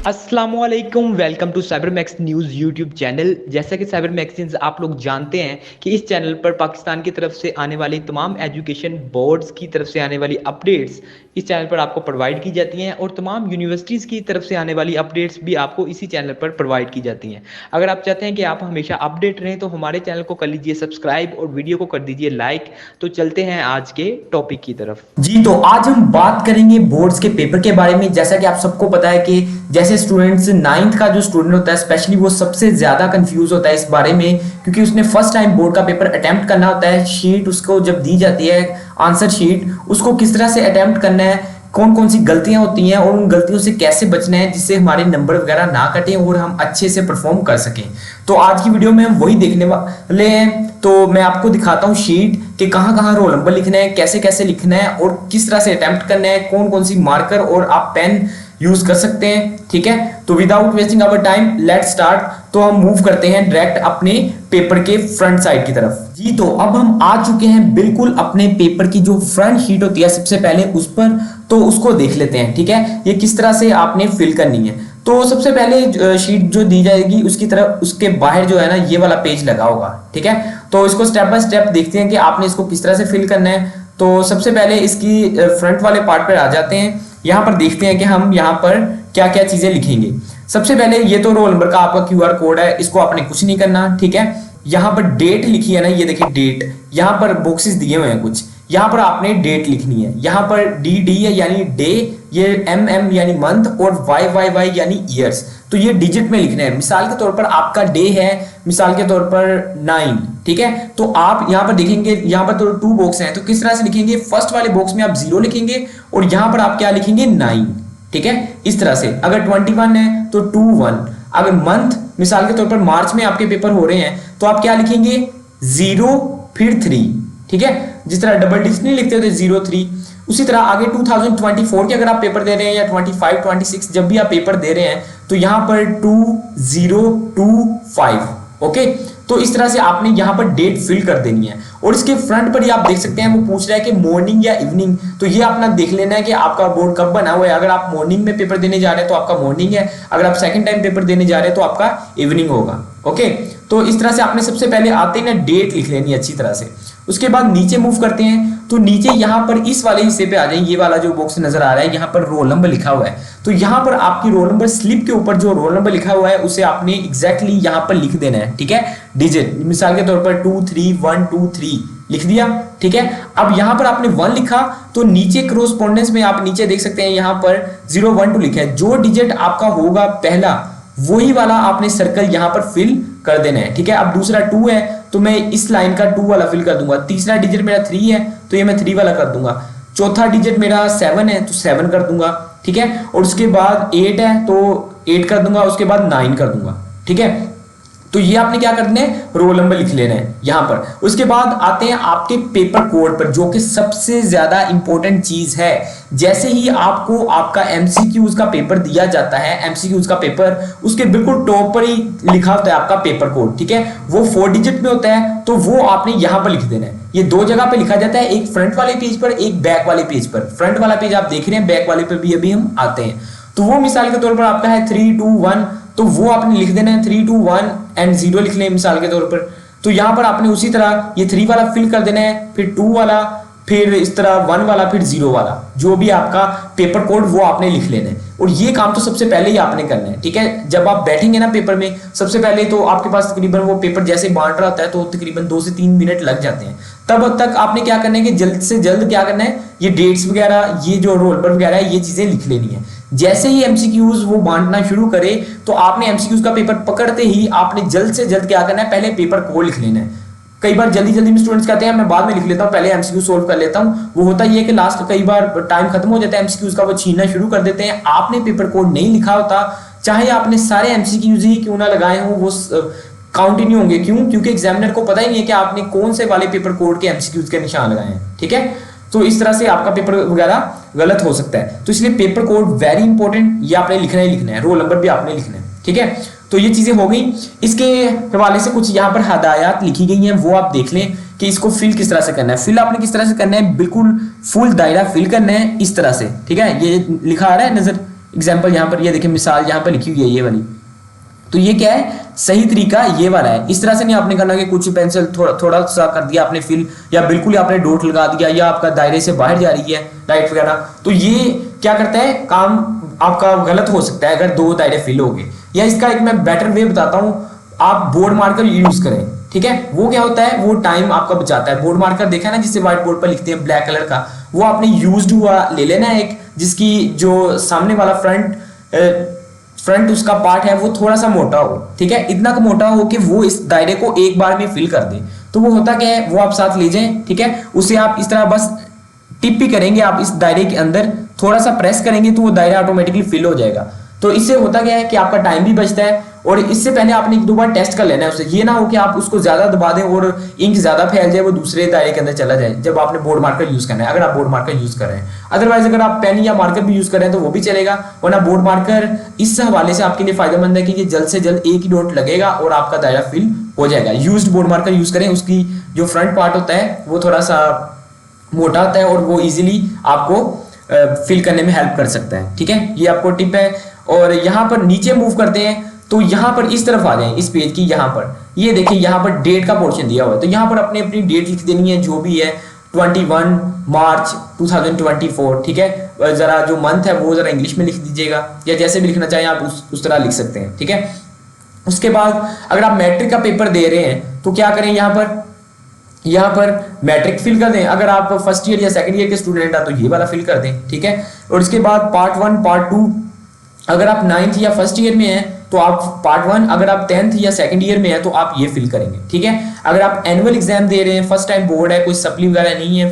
अस्सलामुअलैकुम, welcome to Cyber Max News YouTube channel. जैसा कि साइबर मैगजीन्स आप लोग जानते हैं कि इस चैनल पर पाकिस्तान की तरफ से आने वाली तमाम एजुकेशन बोर्ड्स की तरफ से आने वाली अपडेट्स इस चैनल पर आपको प्रोवाइड की जाती हैं और तमाम यूनिवर्सिटीज़ की तरफ से आने वाली अपडेट्स भी आपको इसी चैनल पर प्रोवाइड की जाती हैं। अगर आप चाहते हैं कि आप हमेशा अपडेट रहें तो हमारे चैनल को कर लीजिए सब्सक्राइब और वीडियो को कर दीजिए लाइक। तो चलते हैं आज के टॉपिक की तरफ। जी तो आज हम बात करेंगे बोर्ड्स के पेपर के बारे में। जैसा कि आप सबको पता है कि जैसे स्टूडेंट्स नाइन्थ का जो स्टूडेंट होता है स्पेशली वो सबसे ज्यादा कंफ्यूज होता है इस बारे में, क्योंकि उसने फर्स्ट टाइम बोर्ड का पेपर अटेम्प्ट करना होता है। शीट उसको जब दी जाती है आंसर शीट, उसको किस तरह से अटेम्प्ट करना है, कौन कौन सी गलतियां होती हैं और उन गलतियों से कैसे बचना है जिससे हमारे नंबर वगैरह ना कटें और हम अच्छे से परफॉर्म कर सकें। तो आज की वीडियो में हम वही देखने वाले हैं। तो मैं आपको दिखाता हूँ शीट कि कहाँ कहाँ रोल नंबर लिखना है, कैसे कैसे लिखना है और किस तरह से अटेम्प्ट करना है, कौन कौन सी मार्कर और आप पेन यूज कर सकते हैं। ठीक है, तो without wasting our time let start. तो हम मूव करते हैं डायरेक्ट अपने पेपर के फ्रंट साइड की तरफ। जी तो अब हम आ चुके हैं बिल्कुल अपने पेपर की जो फ्रंट शीट होती है सबसे पहले उस पर, तो उसको देख लेते हैं। ठीक है, ये किस तरह से आपने फिल करनी है। तो सबसे पहले शीट जो दी जाएगी उसकी तरफ उसके बाहर जो है ना ये वाला पेज लगा होगा। ठीक है, तो इसको स्टेप बाय स्टेप देखते हैं कि आपने इसको किस तरह से फिल करना है। तो सबसे पहले इसकी फ्रंट वाले पार्ट पर आ जाते हैं। यहाँ पर देखते हैं कि हम यहाँ पर क्या क्या चीजें लिखेंगे। सबसे पहले ये तो रोल नंबर का आपका क्यूआर कोड है, इसको आपने कुछ नहीं करना। ठीक है, यहाँ पर डेट लिखी है ना, ये देखिए डेट, यहाँ पर बॉक्सेस दिए हुए हैं कुछ, यहाँ पर आपने डेट लिखनी है। यहाँ पर डी है यानी डे, ये एम यानी मंथ और वाई यानी ईयर्स। तो ये डिजिट में लिखना है। मिसाल के तौर पर आपका डे है मिसाल के तौर पर 9। ठीक है, तो आप यहाँ पर देखेंगे यहाँ पर तो 2 बॉक्स हैं, तो किस तरह से लिखेंगे। फर्स्ट वाले बॉक्स में आप 0 लिखेंगे और यहाँ पर आप क्या लिखेंगे 9। ठीक है, इस तरह से। अगर 21 है तो 21। अगर मंथ मिसाल के तौर पर मार्च में आपके पेपर हो रहे हैं तो आप क्या लिखेंगे 0 फिर 3। ठीक है, जिस तरह डबल डिजिट नहीं लिखते होते 0 3, उसी तरह आगे 2024 के अगर आप पेपर दे रहे हैं या 25 26 जब भी आप पेपर दे रहे हैं तो यहाँ पर 2025। ओके, तो इस तरह से आपने यहाँ पर डेट फिल कर देनी है। और इसके फ्रंट पर ही आप देख सकते हैं वो पूछ रहा है कि मॉर्निंग या इवनिंग। तो ये अपना देख लेना है कि आपका बोर्ड कब बना हुआ है। अगर आप मॉर्निंग में पेपर देने जा रहे हैं तो आपका मॉर्निंग है, अगर आप सेकंड टाइम पेपर देने जा रहे हैं तो आपका इवनिंग होगा। ओके, तो इस तरह से आपने सबसे पहले आते ही ना डेट लिख लेनी है अच्छी तरह से। उसके बाद नीचे मूव करते हैं तो नीचे यहाँ पर इस वाले हिस्से पे आ जाए, ये वाला जो बॉक्स नजर आ रहा है यहाँ पर रोल नंबर लिखा हुआ है। तो यहाँ पर आपकी रोल नंबर स्लिप के ऊपर जो रोल नंबर लिखा हुआ है उसे आपने एग्जैक्टली यहाँ पर लिख देना है। ठीक है, डिजिट मिसाल के तौर पर 2 3 1 2 3 लिख दिया। ठीक है, अब यहाँ पर आपने 1 लिखा तो नीचे कोरोस्पोंडेंस में आप नीचे देख सकते हैं यहाँ पर 0 1 2 लिखा है। जो डिजिट आपका होगा पहला वही वाला आपने सर्कल यहाँ पर फिल कर देना है। ठीक है, अब दूसरा 2 है तो मैं इस लाइन का 2 वाला फिल कर दूंगा। तीसरा डिजिट मेरा 3 है तो ये मैं 3 वाला कर दूंगा। चौथा डिजिट मेरा 7 है तो 7 कर दूंगा। ठीक है, और उसके बाद 8 है तो 8 कर दूंगा, उसके बाद 9 कर दूंगा। ठीक है, तो ये आपने क्या करना है रोल नंबर लिख लेना है यहाँ पर। उसके बाद आते हैं आपके पेपर कोड पर, जो कि सबसे ज्यादा इंपॉर्टेंट चीज है। जैसे ही आपको आपका एमसीक्यूज का पेपर दिया जाता है, एमसीक्यूज का पेपर उसके बिल्कुल टॉप पर ही लिखा होता है आपका पेपर कोड। ठीक है, वो 4 डिजिट में होता है तो वो आपने यहाँ पर लिख देना है। ये 2 जगह पे लिखा जाता है, एक फ्रंट वाले पेज पर एक बैक वाले पेज पर। फ्रंट वाला पेज आप देख रहे हैं, बैक वाले पर भी अभी हम आते हैं। तो वो मिसाल के तौर पर आपका है 3 2 1, तो वो आपने लिख देना है 3 2 1 एंड 0 लिख लें मिसाल के तौर पर। तो यहाँ पर आपने उसी तरह ये 3 वाला फिल कर देना है, फिर 2 वाला, फिर इस तरह 1 वाला, फिर 0 वाला, जो भी आपका पेपर कोड वो आपने लिख लेना है। और ये काम तो सबसे पहले ही आपने करना है। ठीक है, जब आप बैठेंगे ना पेपर में सबसे पहले तो आपके पास तकरीबन वो पेपर जैसे बांट रहा होता है तो तकरीबन 2 से 3 मिनट लग जाते हैं। तब तक आपने क्या करना है कि जल्द से जल्द क्या करना है, ये डेट्स वगैरह, ये जो रोल नंबर वगैरह है, ये चीजें लिख लेनी है। जैसे ही एमसीक्यूज वो बांटना शुरू करे तो आपने एमसीक्यूज का पेपर पकड़ते ही आपने जल्द से जल्द क्या करना है, पहले पेपर कोड लिख लेना है। कई बार जल्दी में स्टूडेंट्स कहते हैं मैं बाद में लिख लेता हूं, पहले एमसीक्यू सोल्व कर लेता हूं। वो होता ही है कि लास्ट कई बार टाइम खत्म हो जाता है एमसीक्यूज का, वो छीनना शुरू कर देते हैं। आपने पेपर कोड नहीं लिखा होता, चाहे आपने सारे एमसीक्यूज ही क्यों ना लगाए हों, वो काउंट ही नहीं होंगे। क्यों? क्योंकि एग्जामिनर को पता ही नहीं है कि आपने कौन से वाले पेपर कोड के एमसीक्यूज के निशान लगाए हैं। ठीक है, तो इस तरह से आपका पेपर वगैरह गलत हो सकता है। तो इसलिए पेपर कोड वेरी इंपॉर्टेंट, ये आपने लिखना ही लिखना है, रोल नंबर भी आपने लिखना है। ठीक है, तो ये चीजें हो गई। इसके हवाले से कुछ यहाँ पर हदायत लिखी गई हैं, वो आप देख लें कि इसको फिल किस तरह से करना है। फिल आपने किस तरह से करना है, बिल्कुल फुल दायरा फिल करना है इस तरह से। ठीक है, ये लिखा आ रहा है नजर, एग्जाम्पल यहाँ पर ये देखिए, मिसाल यहाँ पर लिखी हुई है ये वाली। तो ये क्या है, सही तरीका ये वाला है। इस तरह से नहीं आपने करना कि कुछ पेंसिल थोड़ा थोड़ा सा कर दिया आपने फिल, या बिल्कुल ही आपने डॉट लगा दिया, या आपका दायरे से बाहर जा रही है लाइट वगैरह, तो ये क्या करता है, काम आपका गलत हो सकता है अगर दो दायरे फिल हो गए। या इसका एक मैं बेटर वे बताता हूँ, आप बोर्ड मार्कर यूज करें, ठीक है। वो क्या होता है, वो टाइम आपका बचाता है। बोर्ड मार्कर देखा ना जिससे व्हाइट बोर्ड पर लिखते हैं ब्लैक कलर का, वो आपने यूज्ड हुआ ले लेना है एक, जिसकी जो सामने वाला फ्रंट उसका पार्ट है वो थोड़ा सा मोटा हो, ठीक है, इतना का मोटा हो कि वो इस दायरे को एक बार में फिल कर दे। तो वो होता क्या है, वो आप साथ ले जाएं, ठीक है। उसे आप इस तरह बस टिप भी करेंगे आप इस दायरे के अंदर, थोड़ा सा प्रेस करेंगे तो वो दायरा ऑटोमेटिकली फिल हो जाएगा। तो इससे होता क्या है कि आपका टाइम भी बचता है, और इससे पहले आपने एक दो बार टेस्ट कर लेना है उससे। ये ना हो कि आप उसको ज्यादा दबा दें और इंक ज्यादा फैल जाए, वो दूसरे दायरे के अंदर चला जाए जब आपने बोर्ड मार्कर यूज करना है, अगर आप बोर्ड मार्कर यूज कर रहे हैं। अदरवाइज अगर आप पेन या मार्कर भी यूज कर रहे हैं तो वो भी चलेगा, वरना बोर्ड मार्कर इस हवाले से आपके लिए फायदेमंद है कि ये जल्द से जल्द एक ही डॉट लगेगा और आपका दायरा फिल हो जाएगा। यूज्ड बोर्ड मार्कर यूज करें, उसकी जो फ्रंट पार्ट होता है वो थोड़ा सा मोटा होता है और वो इजीली आपको फिल करने में हेल्प कर सकता है, ठीक है। ये आपको टिप है। और यहाँ पर नीचे मूव करते हैं तो यहाँ पर इस तरफ आ जाएं, इस पेज की यहाँ पर ये देखिए, यहाँ पर डेट का पोर्शन दिया हुआ है। तो यहाँ पर अपनी अपनी डेट लिख देनी है जो भी है, 21 मार्च 2024, ठीक है। जरा जो मंथ है वो जरा इंग्लिश में लिख दीजिएगा, या जैसे भी लिखना चाहें आप उस तरह लिख सकते हैं, ठीक है। उसके बाद अगर आप मैट्रिक का पेपर दे रहे हैं तो क्या करें, यहाँ पर मैट्रिक फिल कर दें। अगर आप फर्स्ट ईयर या सेकंड ईयर के स्टूडेंट हैं तो ये वाला फिल कर दें, ठीक है। और इसके बाद पार्ट 1 पार्ट 2, अगर आप 9th या फर्स्ट ईयर में हैं तो आप पार्ट 1, अगर आप 10th या सेकंड ईयर में हैं तो आप ये फिल करेंगे, ठीक है। अगर आप एनुअल एग्जाम दे रहे हैं, फर्स्ट टाइम बोर्ड है, कोई सप्ली वगैरह नहीं है,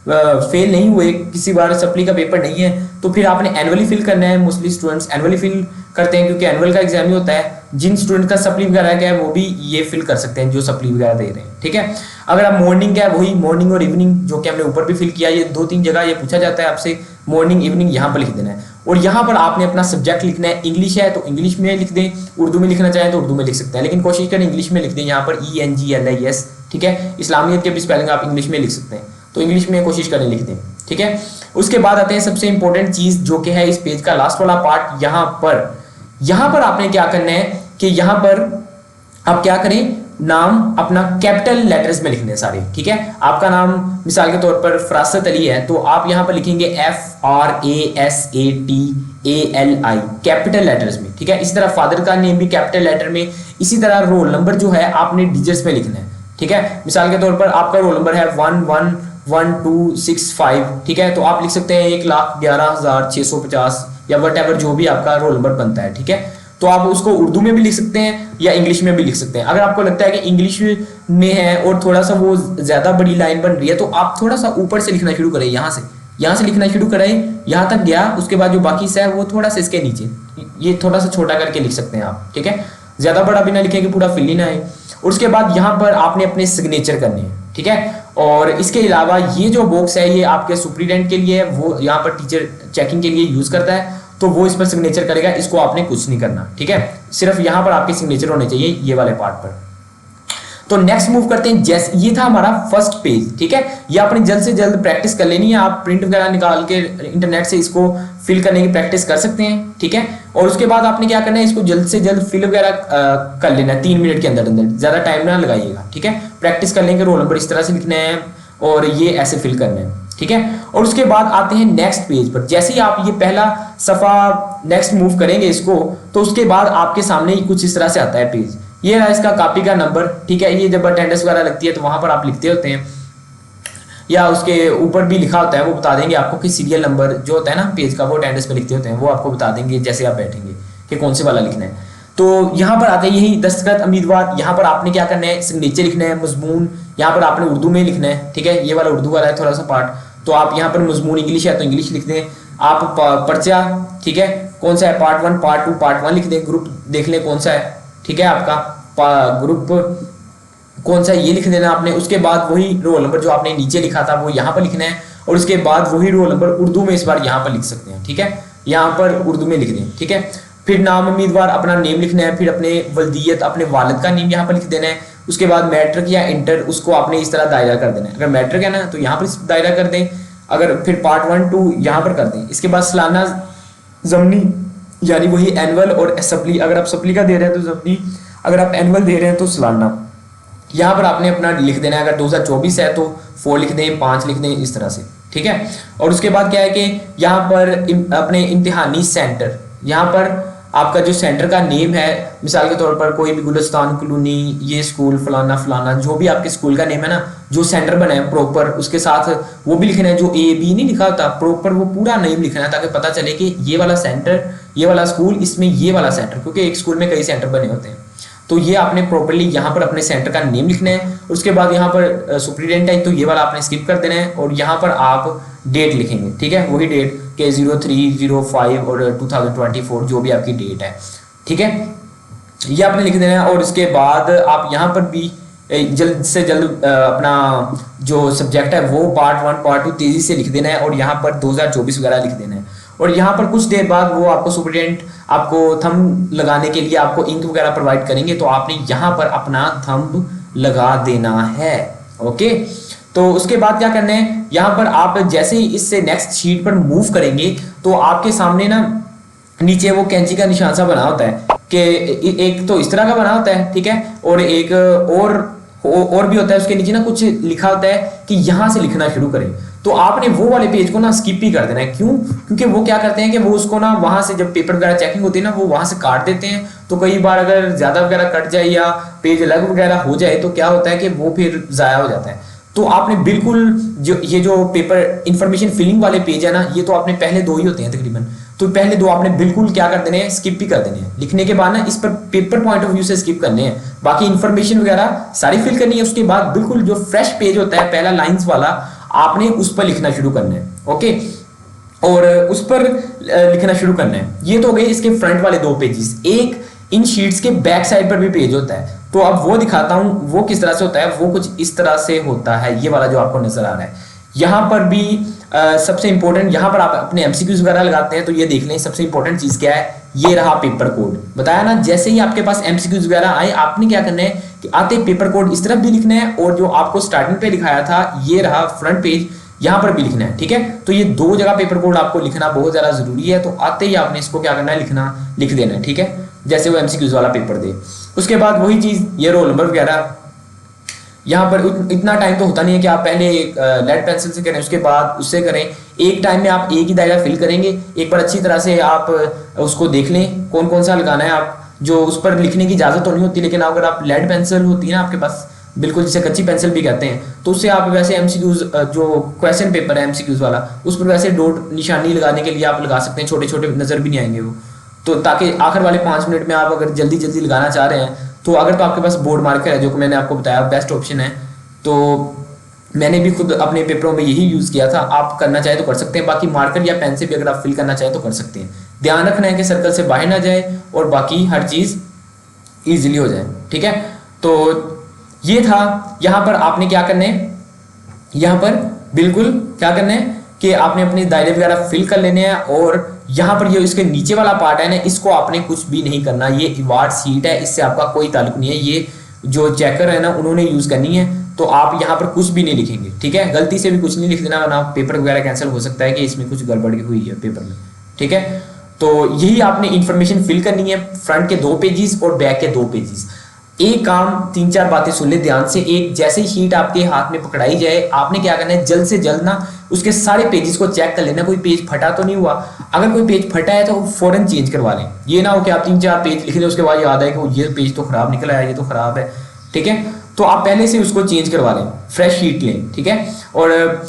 फेल नहीं हुए किसी बार, सप्ली का पेपर नहीं है, तो फिर आपने एनुअली फिल करना है। मोस्टली स्टूडेंट्स एनुअली फिल करते हैं क्योंकि एनुअल का एग्जाम ही होता है। जिन स्टूडेंट का सप्ली वगैरह का है वो भी ये फिल कर सकते हैं जो सप्ली वगैरह दे रहे हैं, ठीक है। अगर आप मॉर्निंग का है, वही मॉर्निंग और इवनिंग जो कि हमने ऊपर भी फिल किया, ये 2-3 जगह ये पूछा जाता है आपसे, मॉर्निंग इवनिंग यहाँ पर लिख देना है। और यहाँ पर आपने अपना सब्जेक्ट लिखना है, इंग्लिश है तो इंग्लिश में लिख दें, उर्दू में लिखना चाहें तो उर्दू में लिख सकते हैं, लेकिन कोशिश करें इंग्लिश में लिख दें। यहाँ पर ENGLIS, ठीक है। इस्लामियत के भी स्पेलिंग आप इंग्लिश में लिख सकते हैं, तो इंग्लिश में कोशिश करें लिख दें, ठीक है। उसके बाद आते हैं सबसे इंपॉर्टेंट चीज जो कि है इस पेज का लास्ट वाला पार्ट। यहाँ पर आपने क्या करना है कि यहाँ पर आप क्या करें, नाम अपना कैपिटल लेटर्स में लिखने हैं सारे, ठीक है। आपका नाम मिसाल के तौर पर फरासत अली है तो आप यहाँ पर लिखेंगे FRASATALI कैपिटल लेटर्स में, ठीक है। इसी तरह फादर का नेम भी कैपिटल लेटर में। इसी तरह रोल नंबर जो है आपने डिजिट्स में लिखना है, ठीक है। मिसाल के तौर पर आपका रोल नंबर है 111265, ठीक है, तो आप लिख सकते हैं 1,11,650 या वट एवर जो भी आपका रोल नंबर बनता है, ठीक है। तो आप उसको उर्दू में भी लिख सकते हैं या इंग्लिश में भी लिख सकते हैं। अगर आपको लगता है कि इंग्लिश में है और थोड़ा सा वो ज्यादा बड़ी लाइन बन रही है तो आप थोड़ा सा ऊपर से लिखना शुरू करें, यहाँ से लिखना शुरू करें, यहाँ तक गया, उसके बाद जो बाकी से है वो थोड़ा सा इसके नीचे, ये थोड़ा सा छोटा करके लिख सकते हैं आप, ठीक है। ज्यादा बड़ा भी ना लिखें कि पूरा फिल ही ना आए। और उसके बाद यहाँ पर आपने अपने सिग्नेचर करने हैं, ठीक है। और इसके अलावा ये जो बॉक्स है ये आपके सुपरिटेंडेंट के लिए है, वो यहाँ पर टीचर चेकिंग के लिए यूज करता है, तो वो इस पर सिग्नेचर करेगा। इसको आपने कुछ नहीं करना, ठीक है, सिर्फ यहाँ पर आपके सिग्नेचर होने चाहिए ये वाले पार्ट पर। तो नेक्स्ट मूव करते हैं, जैसे ये था हमारा फर्स्ट पेज, ठीक है। ये आपने जल्द से जल्द प्रैक्टिस कर लेनी है, आप प्रिंट वगैरह निकाल के इंटरनेट से इसको फिल करने की प्रैक्टिस कर सकते हैं, ठीक है। और उसके बाद आपने क्या करना है, इसको जल्द से जल्द फिल वगैरह कर लेना है 3 मिनट के अंदर अंदर, ज्यादा टाइम ना लगाइएगा, ठीक है। प्रैक्टिस कर लेंगे, रोल नंबर इस तरह से लिखना है और ये ऐसे फिल करना है, ठीक है। और उसके बाद आते हैं नेक्स्ट पेज पर। जैसे ही आप ये पहला सफा नेक्स्ट मूव करेंगे इसको, तो उसके बाद आपके सामने कुछ इस तरह से आता है पेज। ये रहा इसका कॉपी का नंबर, ठीक है। ये जब अटेंडेंस वगैरह लगती है तो वहां पर आप लिखते होते हैं, या उसके ऊपर भी लिखा होता है, वो बता देंगे आपको कि सीरियल नंबर जो होता है ना पेज का, वो अटेंडेंस पे लिखते होते हैं, वो आपको बता देंगे जैसे आप बैठेंगे कि कौन से वाला लिखना है। तो यहाँ पर आते हैं यही दस्तखत उम्मीदवार। यहाँ पर आपने क्या करना है, सिग्नेचर लिखना है, मजमून यहाँ पर आपने उर्दू में लिखना है, ठीक है। ये वाला उर्दू वाला है थोड़ा सा पार्ट, तो आप यहाँ पर मजमून इंग्लिश है तो इंग्लिश लिख दें। आप पर्चा, ठीक है, कौन सा है, पार्ट 1 पार्ट 2 पार्ट 1 लिख दें। ग्रुप देख लें कौन सा है, ठीक है, आपका ग्रुप कौन सा है ये लिख देना आपने। उसके बाद वही रोल नंबर जो आपने नीचे लिखा था वो यहाँ पर लिखना है, और उसके बाद वही रोल नंबर उर्दू में इस बार यहाँ पर लिख सकते हैं, ठीक है। यहाँ पर उर्दू में लिख दें, ठीक है। फिर नाम उम्मीदवार, अपना नेम लिखना है, फिर अपने वल्दियत अपने वालिद का नेम यहाँ पर लिख देना है। उसके बाद मैट्रिक या इंटर उसको आपने इस तरह दायरा कर देना है। अगर मैट्रिक है ना तो यहाँ पर दायरा कर दें, अगर फिर पार्ट 1 2 यहाँ पर कर दें। इसके बाद सालाना ज़मनी यानी वही एनुअल और सप्ली, अगर आप सप्ली का दे रहे हैं तो सप्ली, अगर आप एनुअल दे रहे हैं तो सालाना। यहाँ पर आपने अपना लिख देना है, अगर 2024 है तो 4 लिख दें, 5 लिख दें, इस तरह से, ठीक है। और उसके बाद क्या है कि यहाँ पर अपने इम्तिहानी सेंटर, यहाँ पर आपका जो सेंटर का नेम है, मिसाल के तौर पर कोई भी गुलिस्तान कॉलोनी, ये स्कूल फलाना फलाना, जो भी आपके स्कूल का नेम है ना, जो सेंटर बना है प्रॉपर, उसके साथ वो भी लिखना है, जो ए बी नहीं लिखा होता, प्रॉपर वो पूरा नेम लिखना है, ताकि पता चले कि ये वाला सेंटर, ये वाला स्कूल, इसमें ये वाला सेंटर, क्योंकि एक स्कूल में कई सेंटर बने होते हैं। तो ये आपने प्रॉपर्ली यहाँ पर अपने सेंटर का नेम लिखना है। उसके बाद यहाँ पर सुप्रीडेंट है तो ये वाला आपने स्किप कर देना है, और यहाँ पर आप डेट लिखेंगे, ठीक है, वही डेट के 03/05 और 2024 जो भी आपकी डेट है, ठीक है, ये आपने लिख देना है। और इसके बाद आप यहाँ पर भी जल्द से जल्द अपना जो सब्जेक्ट है वो पार्ट 1 पार्ट 2 तेजी से लिख देना है, और यहाँ पर 2024 वगैरह लिख देना है। और यहाँ पर कुछ देर बाद वो आपको सुपरिटेंडेंट आपको थंब लगाने के लिए आपको इंक वगैरह प्रोवाइड करेंगे, तो आपने यहाँ पर अपना थंब लगा देना है, ओके। तो उसके बाद क्या करना है, यहाँ पर आप जैसे ही इससे नेक्स्ट शीट पर मूव करेंगे तो आपके सामने ना नीचे वो कैंची का निशान सा बना होता है कि एक तो इस तरह का बना होता है, ठीक है, और एक और भी होता है, उसके नीचे ना कुछ लिखा होता है कि यहाँ से लिखना शुरू करें। तो आपने वो वाले पेज को ना स्किप ही कर देना है। क्यों? क्योंकि वो क्या करते हैं कि वो उसको ना वहां से जब पेपर वगैरह चेकिंग होती है ना, वो वहां से काट देते हैं। तो कई बार अगर ज्यादा वगैरह कट जाए या पेज अलग वगैरह हो जाए तो क्या होता है कि वो फिर जाया हो जाता है। तो आपने बिल्कुल ये जो पेपर इंफॉर्मेशन फिलिंग वाले पेज है ना, ये तो आपने पहले 2 ही होते हैं तकरीबन, तो पहले 2 आपने बिल्कुल क्या कर देने हैं, स्किप ही कर देने हैं। लिखने के बाद ना इस पर पेपर पॉइंट ऑफ व्यू से स्किप करने हैं, बाकी इंफॉर्मेशन वगैरह सारी फिल करनी है। उसके बाद बिल्कुल जो फ्रेश पेज होता है पहला लाइंस वाला, आपने उस पर लिखना शुरू करना है, ओके, और उस पर लिखना शुरू करना है। ये तो हो गए इसके फ्रंट वाले 2 पेजेस। एक इन शीट्स के बैक साइड पर भी पेज होता है, तो अब वो दिखाता हूं वो किस तरह से होता है। वो कुछ इस तरह से होता है, ये वाला जो आपको नजर आ रहा है। यहाँ पर भी सबसे इंपॉर्टेंट, यहाँ पर आप अपने एमसीक्यूज वगैरह लगाते हैं, तो ये देख लें सबसे इंपॉर्टेंट चीज क्या है। ये रहा पेपर कोड, बताया ना, जैसे ही आपके पास एमसीक्यूज वगैरह आए, आपने क्या करना है कि आते पेपर कोड इस तरफ भी लिखना है, और जो आपको स्टार्टिंग पे दिखाया था ये रहा फ्रंट पेज, यहाँ पर भी लिखना है, ठीक है। तो ये 2 जगह पेपर कोड आपको लिखना बहुत ज्यादा जरूरी है। तो आते ही आपने इसको क्या करना है, लिख देना है, ठीक है, जैसे वो एमसीक्यूज वाला पेपर दे। उसके बाद वही चीज, ये रोल नंबर वगैरह, यहाँ पर इतना टाइम तो होता नहीं है कि आप पहले लेड पेंसिल से करें उसके बाद उससे करें। एक टाइम में आप एक ही दायरा फिल करेंगे। एक बार अच्छी तरह से आप उसको देख लें कौन कौन सा लगाना है। आप जो उस पर लिखने की इजाजत तो नहीं होती, लेकिन अगर आप लेड पेंसिल होती है ना आपके पास, बिल्कुल जिसे कच्ची पेंसिल भी कहते हैं, तो उससे आप वैसे एमसीक्यूज जो क्वेश्चन पेपर है एमसीक्यूज वाला, उस पर वैसे डॉट निशानी लगाने के लिए आप लगा सकते हैं, छोटे छोटे नजर भी नहीं आएंगे वो, तो ताकि आखिर वाले 5 मिनट में आप अगर जल्दी जल्दी लगाना चाह रहे हैं तो अगर तो आपके पास बोर्ड मार्कर है, जो कि मैंने आपको बताया बेस्ट ऑप्शन है, तो मैंने भी खुद अपने पेपरों में यही यूज़ किया था। आप करना चाहे तो कर सकते हैं, बाकी मार्कर या पेन से भी अगर आप फिल करना चाहें तो कर सकते हैं। ध्यान रखना है कि सर्कल से बाहर ना जाए और बाकी हर चीज़ ईजिली हो जाए, ठीक है। तो ये था। यहाँ पर आपने क्या करना है, यहाँ पर बिल्कुल क्या करना है कि आपने अपने दायरे वगैरह फिल कर लेने हैं, और यहाँ पर ये इसके नीचे वाला पार्ट है ना, इसको आपने कुछ भी नहीं करना। ये अवार्ड सीट है, इससे आपका कोई ताल्लुक नहीं है। ये जो चेकर है ना उन्होंने यूज करनी है, तो आप यहाँ पर कुछ भी नहीं लिखेंगे, ठीक है। गलती से भी कुछ नहीं लिख देना, वरना पेपर वगैरह कैंसिल हो सकता है कि इसमें कुछ गड़बड़ हुई है पेपर में, ठीक है। तो यही आपने इंफॉर्मेशन फिल करनी है, फ्रंट के 2 पेजेस और बैक के 2 पेजेस। एक काम 3-4 बातें सुन ले ध्यान से। एक, जैसे ही शीट आपके हाथ में पकड़ाई जाए, आपने क्या करना है, जल्द से जल्द ना उसके सारे पेजेस को चेक कर लेना, कोई पेज फटा तो नहीं हुआ। अगर कोई पेज फटा है तो फौरन चेंज करवा लें। ये ना हो कि आप 3-4 पेज लिख लें, उसके बाद याद आए कि ये पेज तो खराब निकला है, ये तो खराब है, ठीक है। तो आप पहले से उसको चेंज करवा लें, फ्रेश शीट लें, ठीक है। और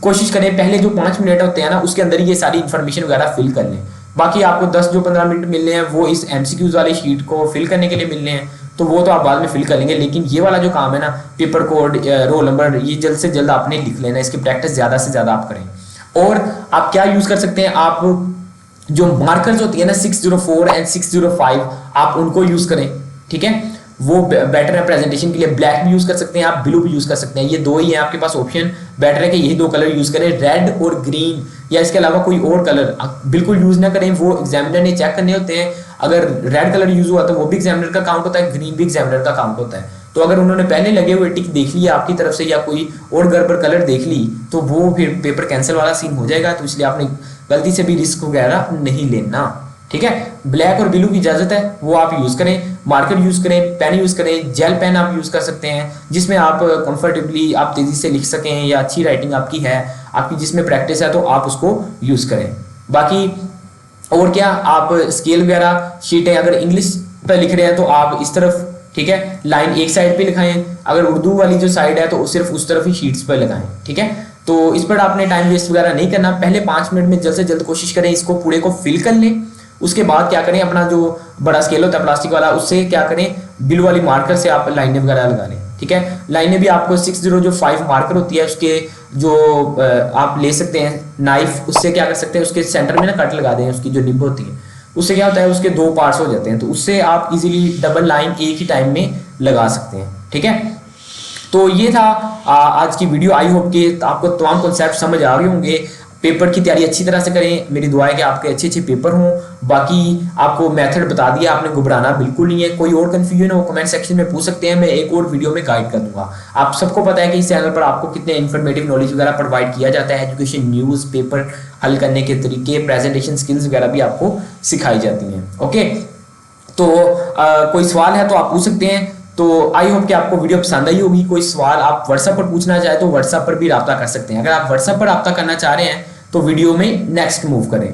कोशिश करें पहले जो 5 मिनट होते हैं ना उसके अंदर ये सारी इंफॉर्मेशन वगैरह फिल कर लें। बाकी आपको 10 जो 15 मिनट मिलने हैं वो इस एमसीक्यूज वाली शीट को फिल करने के लिए मिलने हैं, तो वो तो आप बाद में फिल कर लेंगे। लेकिन ये वाला जो काम है ना, पेपर कोड, रोल नंबर, ये जल्द से जल्द आपने लिख लेना। इसकी प्रैक्टिस ज्यादा से ज्यादा आप करें। और आप क्या यूज कर सकते हैं, आप जो मार्कर्स होती है ना 604 एंड 605, आप उनको यूज करें, ठीक है। वो बेटर है प्रेजेंटेशन के लिए। ब्लैक भी यूज कर सकते हैं आप, ब्लू भी यूज कर सकते हैं। ये 2 ही है आपके पास ऑप्शन। बेटर है कि यही 2 कलर यूज करें, रेड और ग्रीन, या इसके अलावा कोई और कलर बिल्कुल यूज ना करें। वो एग्जामिनर ने चेक करने होते हैं। अगर रेड कलर यूज हुआ तो वो भी एग्जामिनर का काउंट होता है, ग्रीन भी एग्जामिनर का काउंट होता है। तो अगर उन्होंने पहले लगे हुए टिक देख लिया आपकी तरफ से, या कोई और गड़बड़ कलर देख ली, तो वो फिर पेपर कैंसिल वाला सीन हो जाएगा। तो इसलिए आपने गलती से भी रिस्क वगैरह नहीं लेना, ठीक है। ब्लैक और ब्लू की इजाजत है, वो आप यूज करें, मार्कर यूज करें, पेन यूज करें, जेल पेन आप यूज कर सकते हैं जिसमें आप कंफर्टेबली आप तेजी से लिख सकें या अच्छी राइटिंग आपकी है, आपकी जिसमें प्रैक्टिस है तो आप उसको यूज करें। बाकी और क्या, आप स्केल वगैरह शीटें अगर इंग्लिश पे लिख रहे हैं तो आप इस तरफ, ठीक है, लाइन एक साइड पे लिखाएं, अगर उर्दू वाली जो साइड है तो सिर्फ उस तरफ ही शीट्स पे लगाएं, ठीक है। तो इस पर आपने टाइम वेस्ट वगैरह नहीं करना, पहले 5 मिनट में जल्द से जल्द कोशिश करें इसको पूरे को फिल कर लें। उसके बाद क्या करें, अपना जो बड़ा स्केल होता है प्लास्टिक वाला, उससे क्या करें, बिल वाली मार्कर से आप लाइनें वगैरह लगा लें, ठीक है। लाइनें भी आपको 605 मार्कर होती है, उसके जो आप ले सकते हैं नाइफ, उससे क्या कर सकते हैं, उसके सेंटर में ना कट लगा दें, उसकी जो निब होती है, उससे क्या होता है, उसके 2 पार्ट्स हो जाते हैं, तो उससे आप इजीली डबल लाइन एक ही टाइम में लगा सकते हैं, ठीक है। तो ये था आज की वीडियो। आई होप कि आपको तमाम कॉन्सेप्ट समझ आ रहे होंगे। पेपर की तैयारी अच्छी तरह से करें, मेरी दुआ है कि आपके अच्छे अच्छे पेपर हों। बाकी आपको मेथड बता दिया, आपने घबराना बिल्कुल नहीं है। कोई और कन्फ्यूजन हो कमेंट सेक्शन में पूछ सकते हैं, मैं एक और वीडियो में गाइड कर दूंगा। आप सबको पता है कि इस चैनल पर आपको कितने इन्फॉर्मेटिव नॉलेज वगैरह प्रोवाइड किया जाता है, एजुकेशन न्यूज़, पेपर हल करने के तरीके, प्रेजेंटेशन स्किल्स वगैरह भी आपको सिखाई जाती हैं। ओके, तो कोई सवाल है तो आप पूछ सकते हैं। तो आई होप कि आपको वीडियो पसंद आई होगी। कोई सवाल आप व्हाट्सएप पर पूछना चाहे तो व्हाट्सएप पर भी राब्ता कर सकते हैं। अगर आप व्हाट्सएप पर राब्ता करना चाह रहे हैं तो वीडियो में नेक्स्ट मूव करें।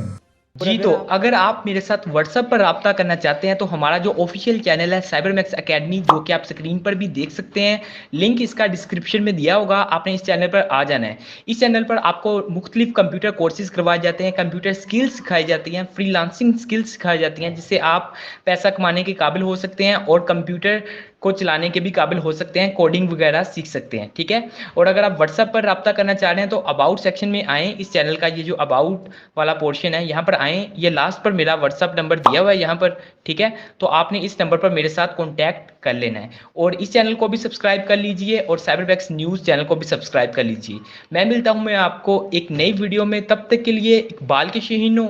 जी, तो अगर आप मेरे साथ व्हाट्सएप पर राब्ता करना चाहते हैं तो हमारा जो ऑफिशियल चैनल है साइबरमैक्स एकेडमी, जो कि आप स्क्रीन पर भी देख सकते हैं, लिंक इसका डिस्क्रिप्शन में दिया होगा, आपने इस चैनल पर आ जाना है। इस चैनल पर आपको मुख्तलिफ कंप्यूटर कोर्सेज करवाए जाते हैं, कंप्यूटर स्किल्स सिखाई जाती हैं, फ्रीलांसिंग स्किल्स सिखाई जाती हैं, जिससे आप पैसा कमाने के काबिल हो सकते हैं और कंप्यूटर को चलाने के भी काबिल हो सकते हैं, कोडिंग वगैरह सीख सकते हैं, ठीक है। और अगर आप व्हाट्सएप पर राब्ता करना चाह रहे हैं तो अबाउट सेक्शन में आएँ, इस चैनल का ये जो अबाउट वाला पोर्शन है यहाँ पर आएँ, ये लास्ट पर मेरा व्हाट्सएप नंबर दिया हुआ है यहाँ पर, ठीक है। तो आपने इस नंबर पर मेरे साथ कॉन्टैक्ट कर लेना है और इस चैनल को भी सब्सक्राइब कर लीजिए और साइबरमैक्स न्यूज़ चैनल को भी सब्सक्राइब कर लीजिए। मैं मिलता हूँ मैं आपको एक नई वीडियो में, तब तक के लिए इकबाल के शहीनों,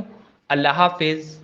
अल्लाह हाफिज़।